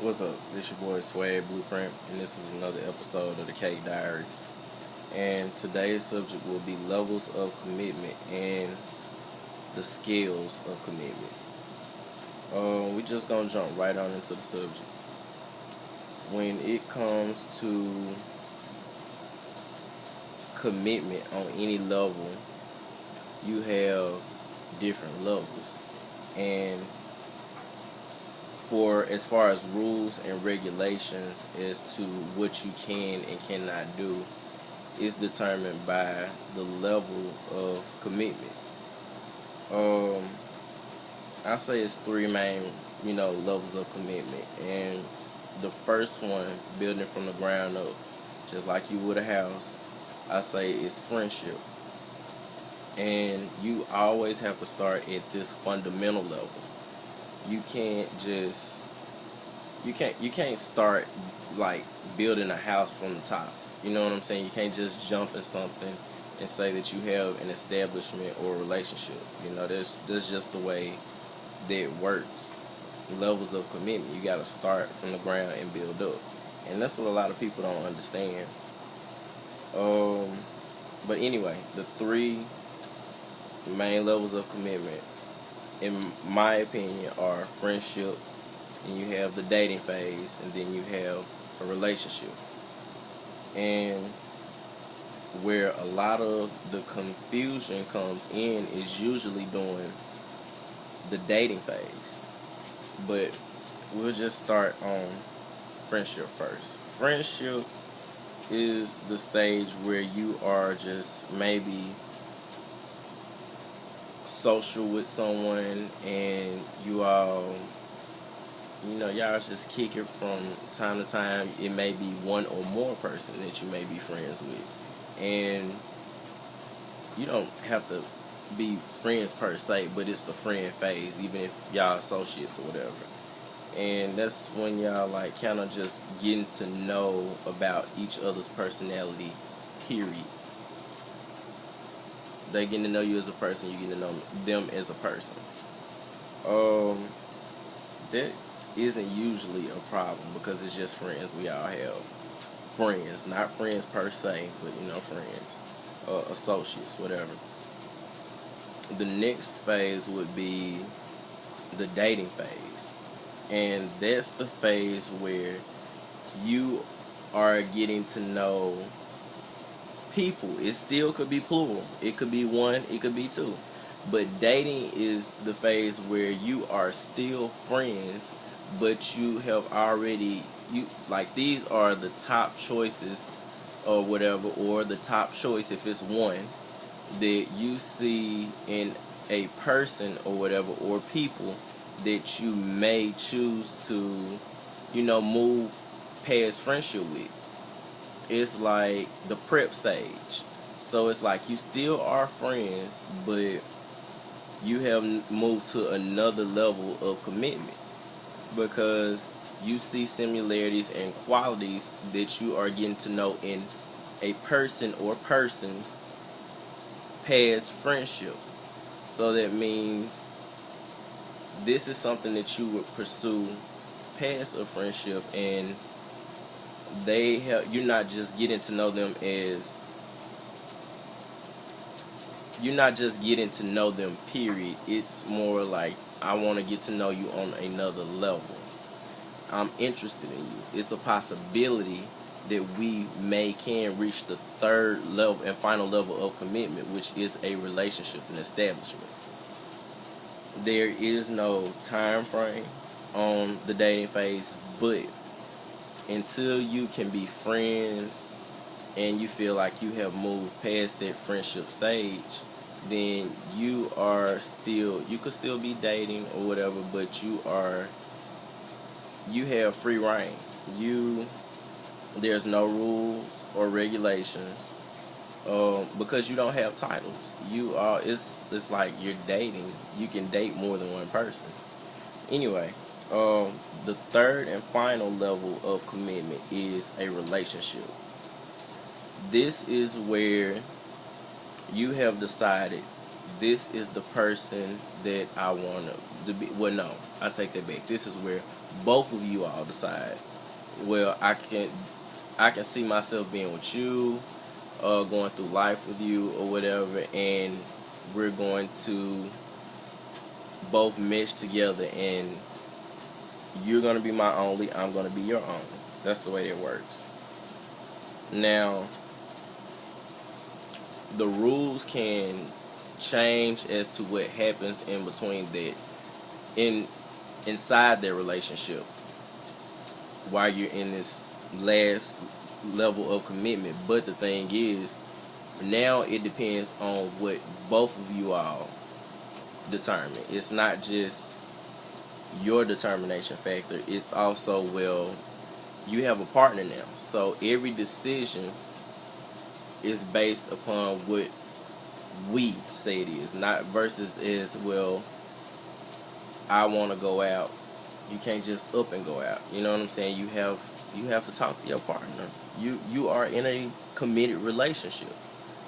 What's up? This your boy Swag Blueprint, and this is another episode of the Cake Diaries. And today's subject will be levels of commitment and the scales of commitment. We just gonna jump right on into the subject. When it comes to commitment on any level, you have different levels, and for as far as rules and regulations as to what you can and cannot do is determined by the level of commitment. Um, I say it's three main, levels of commitment, and the first one, building from the ground up, just like you would a house, I say is friendship, and you always have to start at this fundamental level. You can't just you can't start like building a house from the top. You know what I'm saying? You can't just jump in something and say that you have an establishment or a relationship. That's just the way that it works. Levels of commitment. You got to start from the ground and build up, and that's what a lot of people don't understand. Um, but anyway, the three main levels of commitment, in my opinion, are friendship, and you have the dating phase, and then you have a relationship. And where a lot of the confusion comes in is usually during the dating phase. But we'll just start on friendship first. Friendship is the stage where you are just maybe social with someone, and y'all just kick it from time to time. It may be one or more person that you may be friends with, and you don't have to be friends per se, but it's the friend phase, even if y'all associates or whatever. And that's when y'all like kind of just getting to know about each other's personality, period. They getting to know you as a person, you getting to know them as a person. Um, that isn't usually a problem because it's just friends. We all have friends, not friends per se, but friends, associates, whatever. The next phase would be the dating phase, and that's the phase where you are getting to know people. It still could be plural. It could be one, it could be two. But dating is the phase where you are still friends, but you have already these are the top choices or whatever, or the top choice if it's one that you see in a person or whatever, or people that you may choose to, move past friendship with. It's like the prep stage. So it's like you still are friends, but you have moved to another level of commitment because you see similarities and qualities that you are getting to know in a person or persons past friendship. So that means this is something that you would pursue past a friendship, and you're not just getting to know them as you're not just getting to know them, period. It's more like I want to get to know you on another level. I'm interested in you. It's a possibility that we can reach the third level and final level of commitment, which is a relationship and establishment. There is no time frame on the dating phase, but until you can be friends and you feel like you have moved past that friendship stage, then you could still be dating or whatever, but you have free reign. There's no rules or regulations, because you don't have titles. It's like you're dating. You can date more than one person. Anyway, the third and final level of commitment is a relationship. This is where you have decided this is the person that I want to be. Well, no, I take that back. This is where both of you all decide, well, I can see myself being with you, going through life with you or whatever, and we're going to both mesh together, and you're going to be my only, I'm going to be your only. That's the way it works. Now, the rules can change as to what happens in between that, inside their relationship, while you're in this last level of commitment. But the thing is, now it depends on what both of you all determine. It's not just your determination factor. It's also, well, you have a partner now, so every decision is based upon what we say it is, not versus as, well, I want to go out. You can't just up and go out. You know what I'm saying? You have to talk to your partner. You are in a committed relationship.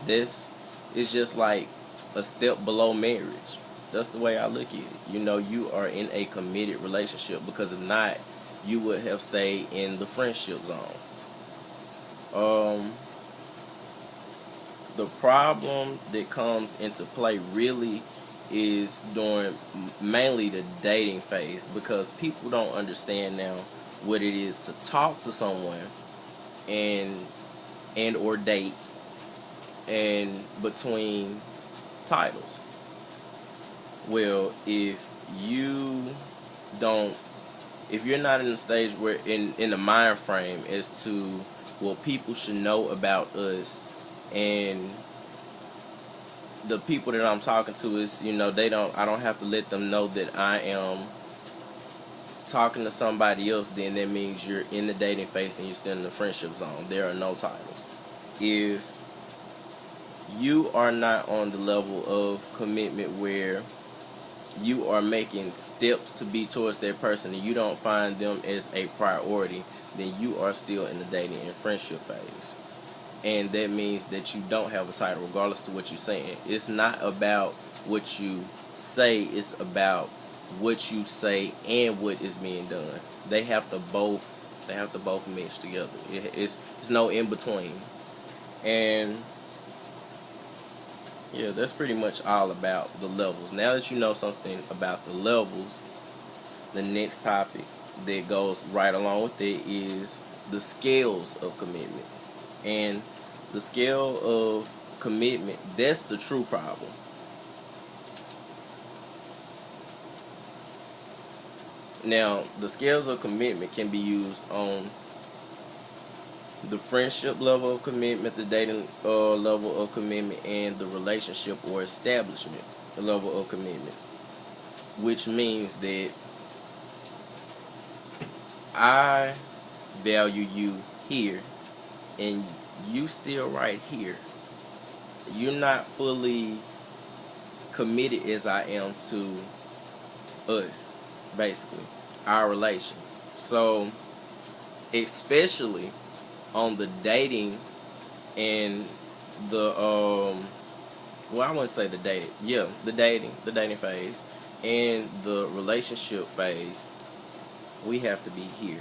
This is just like a step below marriage. That's the way I look at it. You know, you are in a committed relationship, because if not, you would have stayed in the friendship zone. The problem that comes into play really is during mainly the dating phase, because people don't understand now what it is to talk to someone and or date, and between titles. Well, if you're not in the stage where in the mind frame as to, well, people should know about us, and the people that I'm talking to is, I don't have to let them know that I am talking to somebody else, then that means you're in the dating phase and you're still in the friendship zone. There are no titles. If you are not on the level of commitment where you are making steps to be towards that person and you don't find them as a priority, then you are still in the dating and friendship phase. And that means that you don't have a title, regardless of what you're saying. It's not about what you say, it's about what you say and what is being done. They have to both mix together. It's no in between. And yeah, that's pretty much all about the levels. Now that you know something about the levels, the next topic that goes right along with it is the scales of commitment. And the scale of commitment, that's the true problem. Now, the scales of commitment can be used on the friendship level of commitment, the dating level of commitment, and the relationship or establishment level of commitment. Which means that I value you here, and you still right here. You're not fully committed as I am to us, basically, our relations. So, especially on the dating and the I wouldn't say the dating, the dating phase and the relationship phase, we have to be here.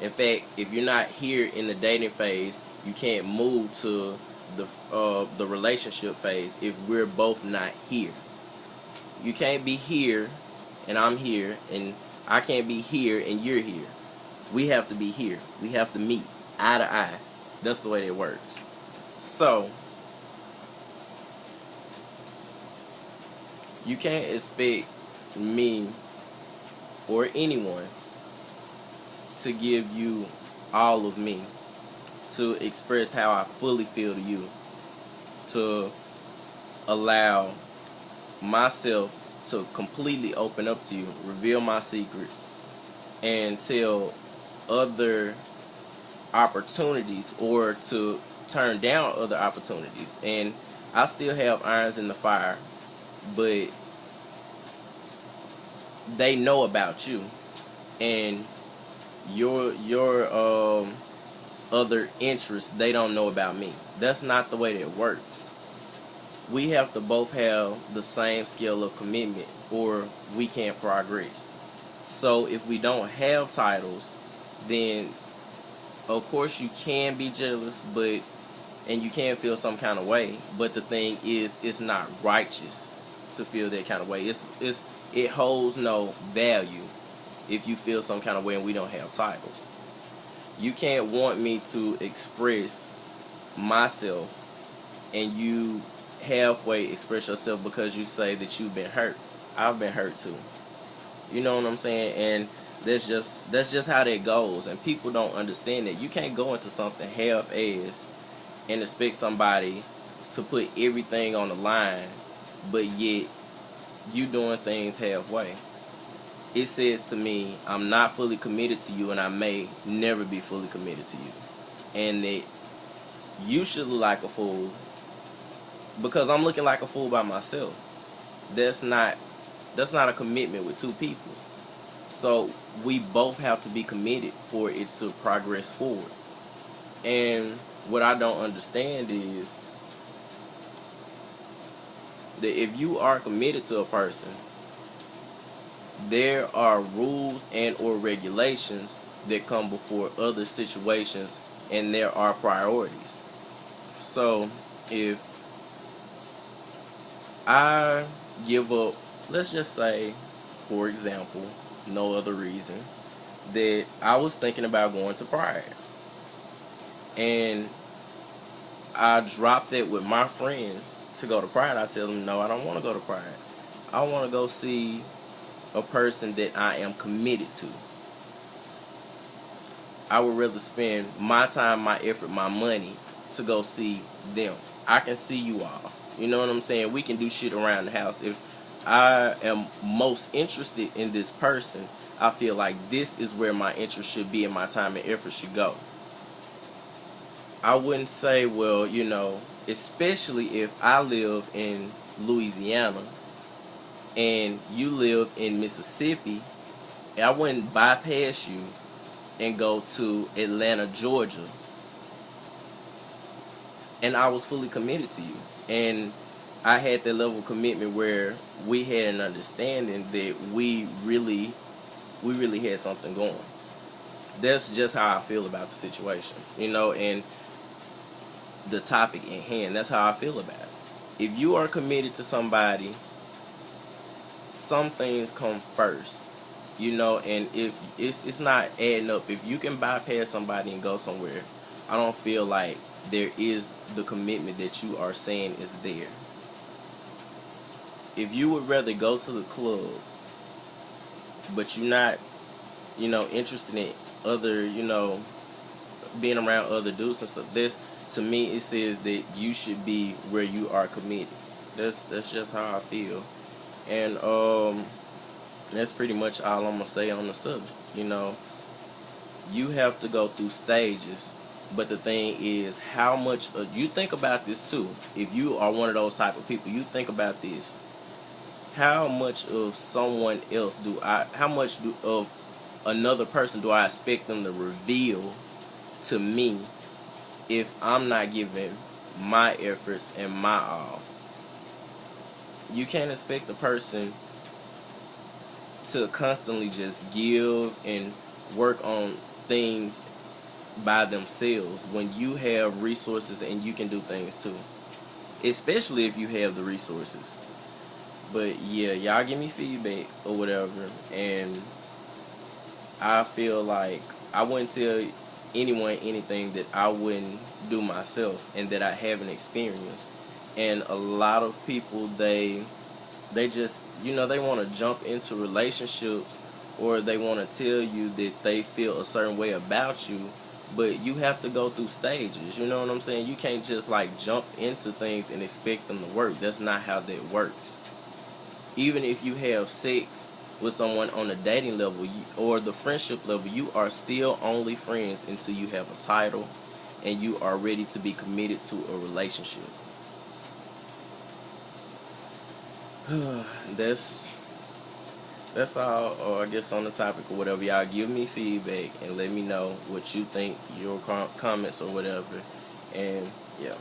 In fact, if you're not here in the dating phase, you can't move to the relationship phase if we're both not here. You can't be here and I'm here, and I can't be here and you're here. We have to be here. We have to meet eye to eye. That's the way it works. So, you can't expect me or anyone to give you all of me, to express how I fully feel to you, to allow myself to completely open up to you, reveal my secrets, and tell other opportunities, or to turn down other opportunities. And I still have irons in the fire, but they know about you and your other interests. They don't know about me. That's not the way that it works. We have to both have the same scale of commitment, or we can't progress. So if we don't have titles, then of course you can be jealous, but and you can feel some kind of way. But the thing is, it's not righteous to feel that kind of way. It holds no value if you feel some kind of way and we don't have titles. You can't want me to express myself and you halfway express yourself because you say that you've been hurt. I've been hurt too. You know what I'm saying? And that's just how that goes. And people don't understand that. You can't go into something half-assed and expect somebody to put everything on the line, but yet you doing things halfway. It says to me, I'm not fully committed to you, and I may never be fully committed to you. And that you should look like a fool because I'm looking like a fool by myself. That's not a commitment with two people. So we both have to be committed for it to progress forward. And what I don't understand is that if you are committed to a person, there are rules and or regulations that come before other situations, and there are priorities. So if I give up, let's just say, for example, no other reason, that I was thinking about going to Pride, and I dropped it with my friends to go to Pride. I tell them, no, I don't want to go to Pride. I want to go see a person that I am committed to. I would rather spend my time, my effort, my money to go see them. I can see you all. You know what I'm saying? We can do shit around the house. If I am most interested in this person, I feel like this is where my interest should be and my time and effort should go. I wouldn't say, well, you know, especially if I live in Louisiana and you live in Mississippi, I wouldn't bypass you and go to Atlanta, Georgia. And I was fully committed to you. And I had that level of commitment where we had an understanding that we really had something going. That's just how I feel about the situation, you know, and the topic in hand. That's how I feel about it. If you are committed to somebody, some things come first, you know, and if it's not adding up, if you can bypass somebody and go somewhere, I don't feel like there is the commitment that you are saying is there. If you would rather go to the club, but you're not, you know, interested in other, you know, being around other dudes and stuff, this, to me, it says that you should be where you are committed. That's just how I feel. And that's pretty much all I'm gonna say on the subject. You know, you have to go through stages, but the thing is, how much you think about this too. If you are one of those type of people, you think about this. How much of someone else of another person do I expect them to reveal to me if I'm not giving my efforts and my all? You can't expect a person to constantly just give and work on things by themselves when you have resources and you can do things too. Especially if you have the resources. But yeah, y'all give me feedback or whatever, and I feel like I wouldn't tell anyone anything that I wouldn't do myself and that I haven't experienced. And a lot of people, they just, you know, they want to jump into relationships, or they want to tell you that they feel a certain way about you, but you have to go through stages. You know what I'm saying? You can't just like jump into things and expect them to work. That's not how that works. Even if you have sex with someone on a dating level or the friendship level, you are still only friends until you have a title and you are ready to be committed to a relationship. That's all, or I guess on the topic or whatever. Y'all give me feedback and let me know what you think, your comments or whatever. And yeah.